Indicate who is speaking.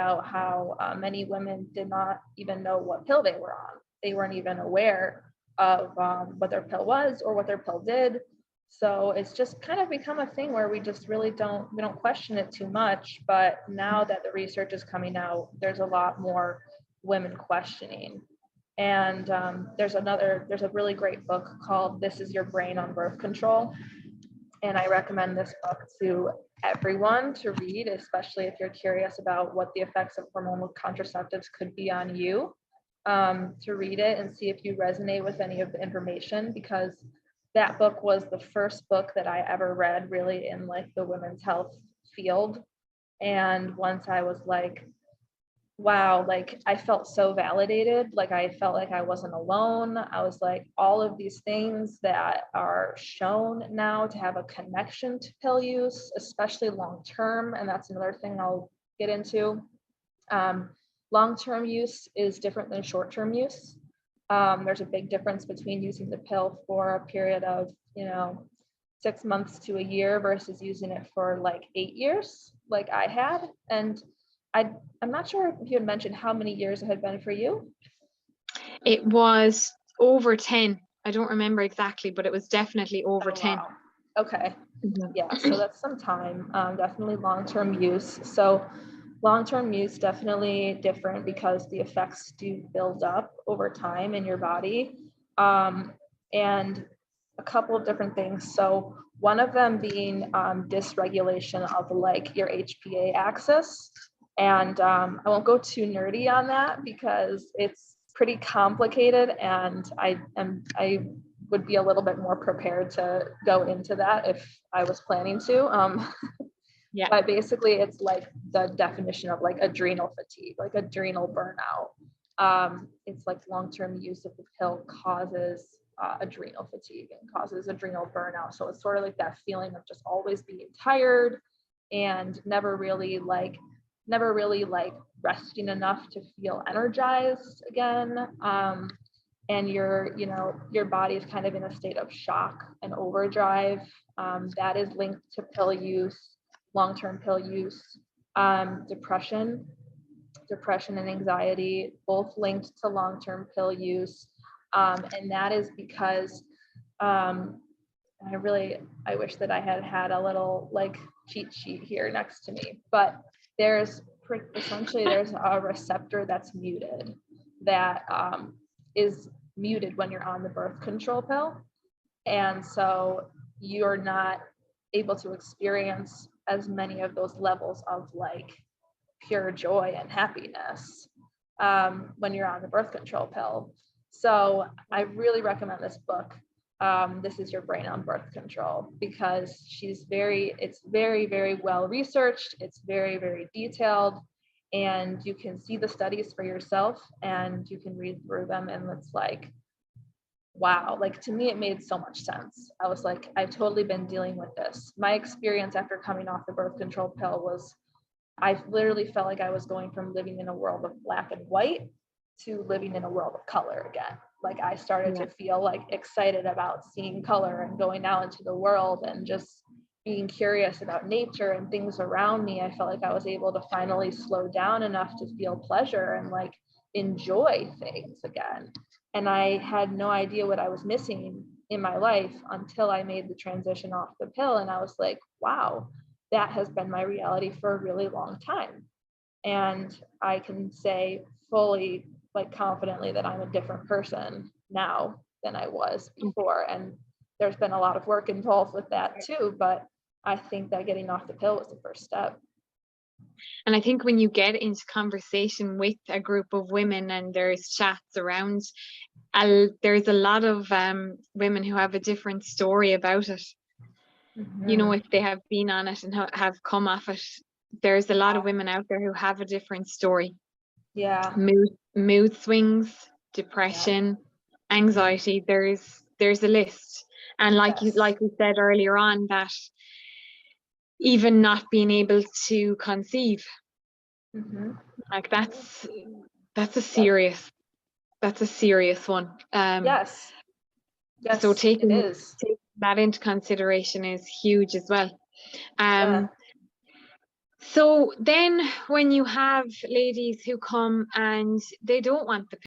Speaker 1: out how many women did not even know what pill they were on. They weren't even aware of what their pill was or what their pill did. So it's just kind of become a thing where we just really don't question it too much. But now that the research is coming out, there's a lot more women questioning. And there's a really great book called This Is Your Brain on Birth Control. And I recommend this book to everyone to read, especially if you're curious about what the effects of hormonal contraceptives could be on you, to read it and see if you resonate with any of the information, because that book was the first book that I ever read really in like the women's health field. And once I was like, wow, like I felt so validated, like I felt like I wasn't alone. I was like, all of these things that are shown now to have a connection to pill use, especially long term, and that's another thing I'll get into. Long-term use is different than short-term use. There's a big difference between using the pill for a period of 6 months to a year versus using it for like 8 years like I had. And I'm not sure if you had mentioned how many years it had been for you.
Speaker 2: It was over 10. I don't remember exactly, but it was definitely over 10.
Speaker 1: Wow. Okay.
Speaker 2: Mm-hmm.
Speaker 1: Yeah, so that's some time. Definitely long-term use. So long-term use definitely different because the effects do build up over time in your body. And a couple of different things. So one of them being dysregulation of like your HPA axis. And I won't go too nerdy on that because it's pretty complicated, and I would be a little bit more prepared to go into that if I was planning to.
Speaker 2: Yeah.
Speaker 1: But basically it's like the definition of like adrenal fatigue, like adrenal burnout. It's like long-term use of the pill causes adrenal fatigue and causes adrenal burnout. So it's sort of like that feeling of just always being tired and never really like resting enough to feel energized again. And your body is kind of in a state of shock and overdrive. That is linked to pill use, long-term pill use. Depression and anxiety, both linked to long-term pill use. And that is because I wish that I had a little like cheat sheet here next to me, but there's a receptor that's muted that is muted when you're on the birth control pill. And so you're not able to experience as many of those levels of like pure joy and happiness when you're on the birth control pill. So I really recommend this book. This Is Your Brain on Birth Control, because it's very, very well researched. It's very, very detailed, and you can see the studies for yourself and you can read through them. And it's like, wow, like to me, it made so much sense. I was like, I've totally been dealing with this. My experience after coming off the birth control pill was, I literally felt like I was going from living in a world of black and white to living in a world of color again. Like I started to feel like excited about seeing color and going out into the world and just being curious about nature and things around me. I felt like I was able to finally slow down enough to feel pleasure and like enjoy things again. And I had no idea what I was missing in my life until I made the transition off the pill. And I was like, wow, that has been my reality for a really long time. And I can say fully, like confidently, that I'm a different person now than I was before. And there's been a lot of work involved with that too, but I think that getting off the pill was the first step.
Speaker 2: And I think when you get into conversation with a group of women and there's chats around, there's a lot of women who have a different story about it. Mm-hmm. If they have been on it and have come off it, there's a lot of women out there who have a different story.
Speaker 1: Yeah.
Speaker 2: Mood swings, depression, anxiety, there's a list. And like we said earlier on, that even not being able to conceive, like that's a serious one.
Speaker 1: Yes,
Speaker 2: so taking that into consideration is huge as well. So then when you have ladies who come and they don't want the